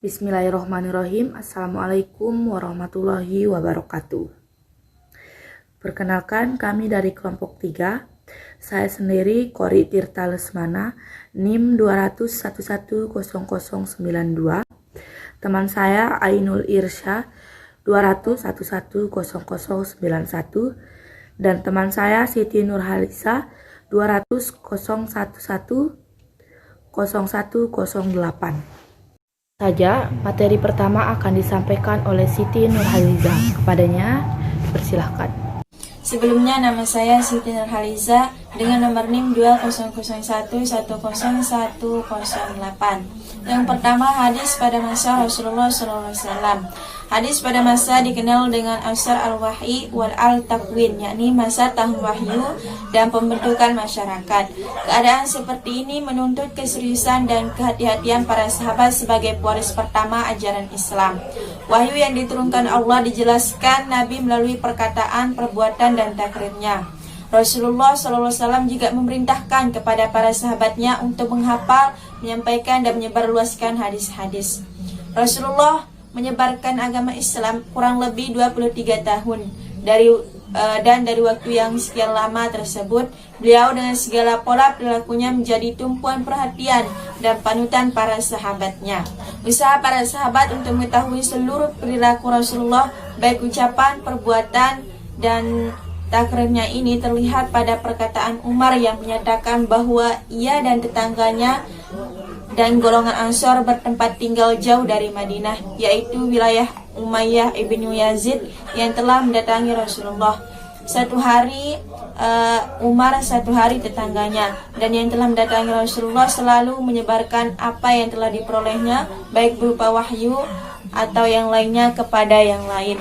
Bismillahirrohmanirrohim. Assalamualaikum warahmatullahi wabarakatuh. Perkenalkan, kami dari kelompok 3. Saya sendiri Kori Tirta Lesmana, NIM 200110092. Teman saya Ainul Irsya 200110091 dan teman saya Siti Nurhaliza 2000108. Saja, materi pertama akan disampaikan oleh Siti Nurhaliza. Kepadanya, persilahkan. Sebelumnya, nama saya Siti Nurhaliza dengan nomor NIM 200110108. Yang pertama, hadis pada masa Rasulullah SAW. Hadis pada masa dikenal dengan asar al-wahyi wal al-takwin, yakni masa tahun wahyu dan pembentukan masyarakat. Keadaan seperti ini menuntut keseriusan dan kehati-hatian para sahabat sebagai pewaris pertama ajaran Islam. Wahyu yang diturunkan Allah dijelaskan Nabi melalui perkataan, perbuatan, dan takrirnya. Rasulullah SAW juga memerintahkan kepada para sahabatnya untuk menghafal, menyampaikan, dan menyebarluaskan hadis-hadis. Rasulullah menyebarkan agama Islam kurang lebih 23 tahun dari waktu yang sekian lama tersebut, beliau dengan segala pola perilakunya menjadi tumpuan perhatian dan panutan para sahabatnya. Usaha para sahabat untuk mengetahui seluruh perilaku Rasulullah, baik ucapan, perbuatan, dan takrirnya ini terlihat pada perkataan Umar yang menyatakan bahwa ia dan tetangganya dan golongan Ansor bertempat tinggal jauh dari Madinah, yaitu wilayah Umayyah ibnu Yazid yang telah mendatangi Rasulullah. Satu hari Umar, satu hari tetangganya, dan yang telah mendatangi Rasulullah selalu menyebarkan apa yang telah diperolehnya, baik berupa wahyu atau yang lainnya kepada yang lain.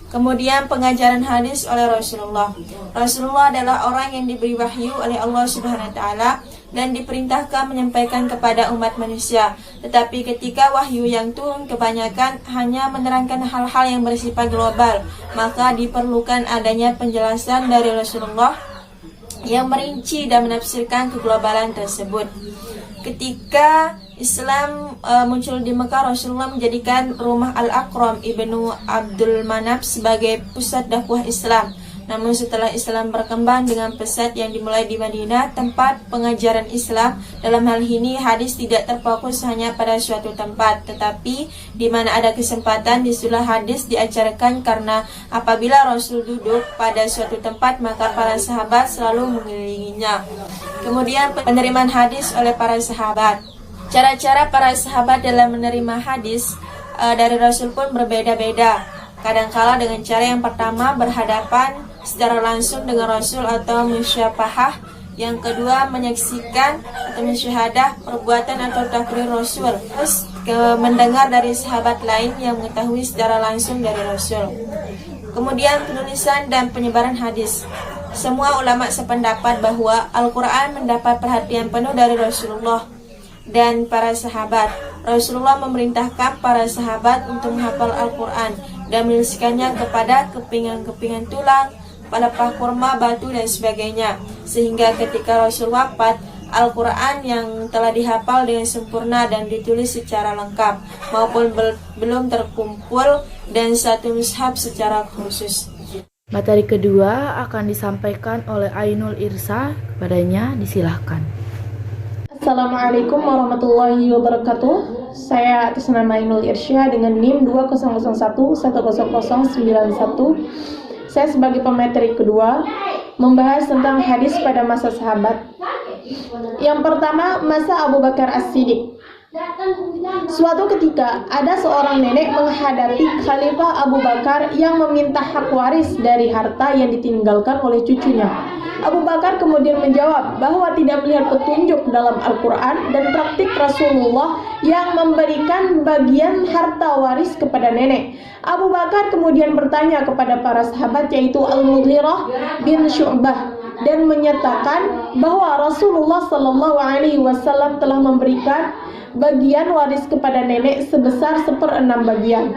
Kemudian pengajaran hadis oleh Rasulullah. Rasulullah adalah orang yang diberi wahyu oleh Allah Subhanahu wa taala dan diperintahkan menyampaikan kepada umat manusia. Tetapi ketika wahyu yang turun kebanyakan hanya menerangkan hal-hal yang bersifat global, maka diperlukan adanya penjelasan dari Rasulullah yang merinci dan menafsirkan keglobalan tersebut. Ketika Islam muncul di Mekah, Rasulullah menjadikan rumah Al-Aqram ibnu Abdul Manaf sebagai pusat dakwah Islam. Namun setelah Islam berkembang dengan pesat yang dimulai di Madinah, tempat pengajaran Islam, dalam hal ini hadis tidak terfokus hanya pada suatu tempat, tetapi di mana ada kesempatan disitulah hadis diajarkan, karena apabila Rasul duduk pada suatu tempat maka para sahabat selalu mengelilinginya. Kemudian penerimaan hadis oleh para sahabat. Cara-cara para sahabat dalam menerima hadis dari Rasul pun berbeda-beda. Kadangkala dengan cara yang pertama berhadapan secara langsung dengan Rasul atau musyafahah. Yang kedua menyaksikan atau mensyahadah perbuatan atau takrir Rasul. Terus mendengar dari sahabat lain yang mengetahui secara langsung dari Rasul. Kemudian penulisan dan penyebaran hadis. Semua ulama sependapat bahwa Al-Quran mendapat perhatian penuh dari Rasulullah dan para sahabat. Rasulullah memerintahkan para sahabat untuk menghafal Al-Quran dan menuliskannya kepada kepingan-kepingan tulang, pelepah kurma, batu, dan sebagainya. Sehingga ketika Rasul wafat, Al-Quran yang telah dihafal dengan sempurna dan ditulis secara lengkap maupun belum terkumpul dan satu mushaf secara khusus. Materi kedua akan disampaikan oleh Ainul Irsya. Kepadanya, disilahkan. Assalamualaikum warahmatullahi wabarakatuh. Saya atas nama Ainul Irsya dengan NIM 200110091. Saya sebagai pemateri kedua membahas tentang hadis pada masa sahabat. Yang pertama, masa Abu Bakar As-Siddiq. Suatu ketika ada seorang nenek menghadapi Khalifah Abu Bakar yang meminta hak waris dari harta yang ditinggalkan oleh cucunya. Abu Bakar kemudian menjawab bahwa tidak melihat petunjuk dalam Al-Quran dan praktik Rasulullah yang memberikan bagian harta waris kepada nenek. Abu Bakar kemudian bertanya kepada para sahabat, yaitu Al-Mughirah bin Syu'bah, dan menyatakan bahwa Rasulullah SAW telah memberikan bagian waris kepada nenek sebesar 1/6 bagian.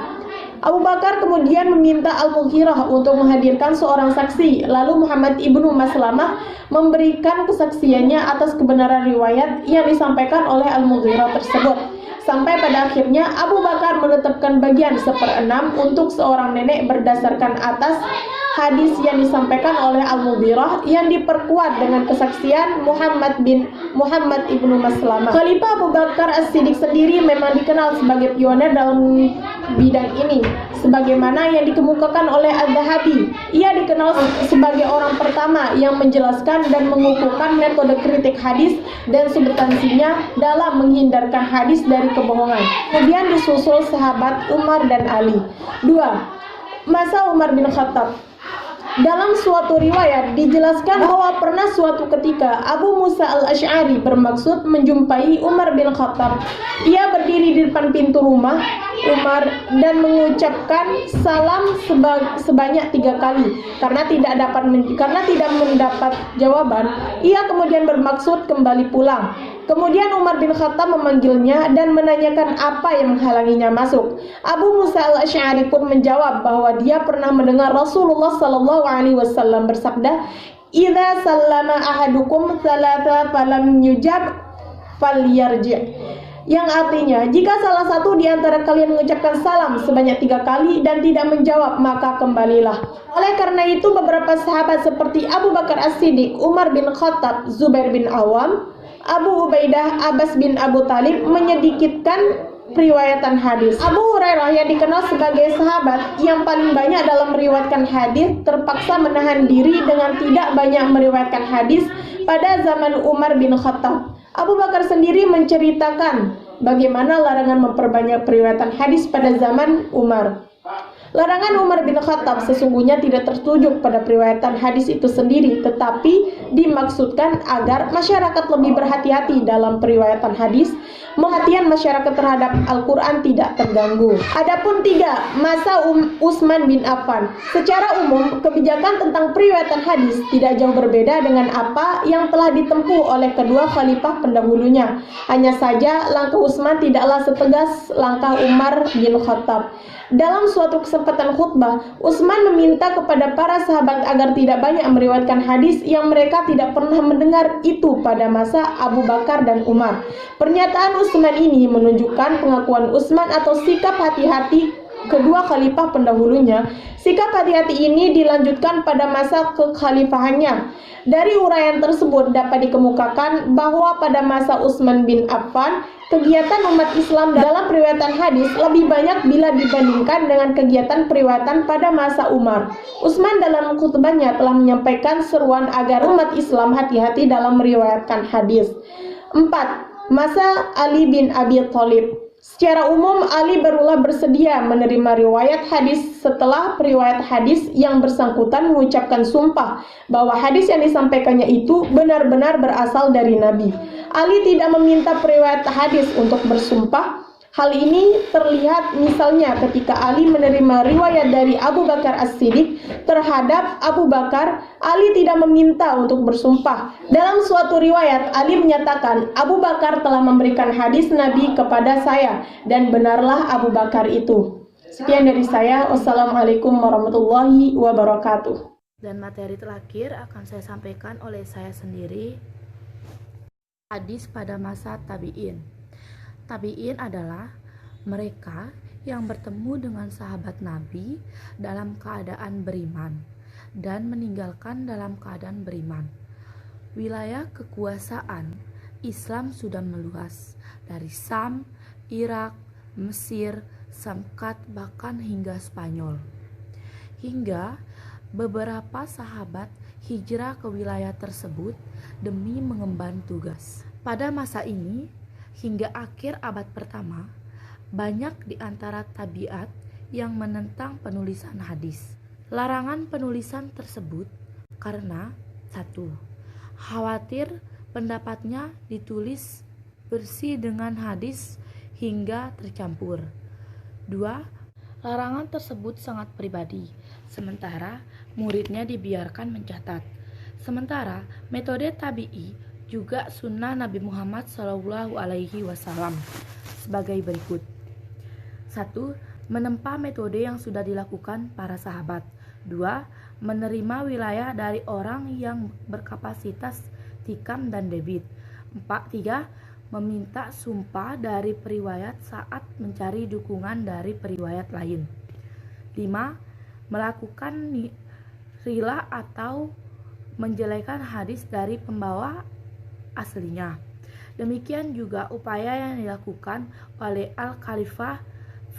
Abu Bakar kemudian meminta Al-Mughirah untuk menghadirkan seorang saksi. Lalu Muhammad ibnu Maslamah memberikan kesaksiannya atas kebenaran riwayat yang disampaikan oleh Al-Mughirah tersebut. Sampai pada akhirnya Abu Bakar menetapkan bagian 1/6 untuk seorang nenek berdasarkan atas hadis yang disampaikan oleh Al-Mughirah yang diperkuat dengan kesaksian Muhammad ibnu Maslamah. Khalifah Abu Bakar As-Siddiq sendiri memang dikenal sebagai pioner dalam bidang ini, sebagaimana yang dikemukakan oleh Adz-Dzahabi. Ia dikenal sebagai orang pertama yang menjelaskan dan mengukuhkan metode kritik hadis dan substansinya dalam menghindarkan hadis dari kebohongan. Kemudian disusul sahabat Umar dan Ali. 2. Masa Umar bin Khattab. Dalam suatu riwayat dijelaskan bahwa pernah suatu ketika Abu Musa al-Asy'ari bermaksud menjumpai Umar bin Khattab. Ia berdiri di depan pintu rumah Umar dan mengucapkan salam sebanyak 3 kali. Karena tidak mendapat jawaban, ia kemudian bermaksud kembali pulang. Kemudian Umar bin Khattab memanggilnya dan menanyakan apa yang menghalanginya masuk. Abu Musa al-Asy'ari pun menjawab bahwa dia pernah mendengar Rasulullah SAW bersabda, "Idza sallama ahadukum thalatha falam yujab falyarji'." Yang artinya, jika salah satu di antara kalian mengucapkan salam sebanyak 3 kali dan tidak menjawab, maka kembalilah. Oleh karena itu, beberapa sahabat seperti Abu Bakar As-Siddiq, Umar bin Khattab, Zubair bin Awam, Abu Ubaidah, Abbas bin Abu Talib menyedikitkan periwayatan hadis. Abu Hurairah yang dikenal sebagai sahabat yang paling banyak dalam meriwayatkan hadis terpaksa menahan diri dengan tidak banyak meriwayatkan hadis pada zaman Umar bin Khattab. Abu Bakar sendiri menceritakan bagaimana larangan memperbanyak periwayatan hadis pada zaman Umar. Larangan Umar bin Khattab sesungguhnya tidak tertuju pada periwayatan hadis itu sendiri, tetapi dimaksudkan agar masyarakat lebih berhati-hati dalam periwayatan hadis, perhatian masyarakat terhadap Al-Quran tidak terganggu. Adapun 3. Masa Utsman bin Affan. Secara umum, kebijakan tentang periwayatan hadis tidak jauh berbeda dengan apa yang telah ditempuh oleh kedua khalifah pendahulunya. Hanya saja langkah Utsman tidaklah setegas langkah Umar bin Khattab. Dalam suatu kesempatan khutbah, Utsman meminta kepada para sahabat agar tidak banyak meriwayatkan hadis yang mereka tidak pernah mendengar itu pada masa Abu Bakar dan Umar. Pernyataan Utsman ini menunjukkan pengakuan Utsman atau sikap hati-hati kedua khalifah pendahulunya. Sikap hati-hati ini dilanjutkan pada masa kekhalifahannya. Dari uraian tersebut dapat dikemukakan bahwa pada masa Utsman bin Affan, kegiatan umat Islam dalam periwayatan hadis lebih banyak bila dibandingkan dengan kegiatan periwayatan pada masa Umar. Utsman dalam khutbahnya telah menyampaikan seruan agar umat Islam hati-hati dalam meriwayatkan hadis. 4. Masa Ali bin Abi Thalib. Secara umum, Ali barulah bersedia menerima riwayat hadis setelah periwayat hadis yang bersangkutan mengucapkan sumpah bahwa hadis yang disampaikannya itu benar-benar berasal dari Nabi. Ali tidak meminta periwayat hadis untuk bersumpah. Hal ini terlihat misalnya ketika Ali menerima riwayat dari Abu Bakar As-Siddiq terhadap Abu Bakar, Ali tidak meminta untuk bersumpah. Dalam suatu riwayat, Ali menyatakan, "Abu Bakar telah memberikan hadis Nabi kepada saya, dan benarlah Abu Bakar itu." Sekian dari saya. Wassalamualaikum warahmatullahi wabarakatuh. Dan materi terakhir akan saya sampaikan oleh saya sendiri, hadis pada masa tabi'in. Tabi'in adalah mereka yang bertemu dengan sahabat Nabi dalam keadaan beriman dan meninggalkan dalam keadaan beriman. Wilayah kekuasaan Islam sudah meluas dari Sam, Irak, Mesir, Samkat, bahkan hingga Spanyol. Hingga beberapa sahabat hijrah ke wilayah tersebut demi mengemban tugas. Pada masa ini, hingga akhir abad pertama, banyak di antara tabiat yang menentang penulisan hadis. Larangan penulisan tersebut karena 1. Khawatir pendapatnya ditulis bersih dengan hadis hingga tercampur. 2. Larangan tersebut sangat pribadi, sementara muridnya dibiarkan mencatat. Sementara metode tabi'i juga sunnah Nabi Muhammad SAW sebagai berikut. 1. Menempa metode yang sudah dilakukan para sahabat. 2. Menerima wilayah dari orang yang berkapasitas tikam dan debit. 3. meminta sumpah dari periwayat saat mencari dukungan dari periwayat lain. 5. Melakukan rilah atau menjelekkan hadis dari pembawa aslinya. Demikian juga upaya yang dilakukan oleh Al-Khalifah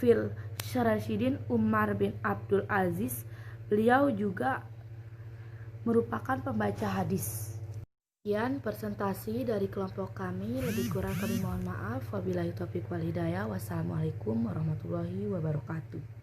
fil Syarashidin Umar bin Abdul Aziz. Beliau juga merupakan pembaca hadis. Sekian presentasi dari kelompok kami, lebih kurang kami mohon maaf. Wabillahi taufiq wal hidayah. Wassalamualaikum warahmatullahi wabarakatuh.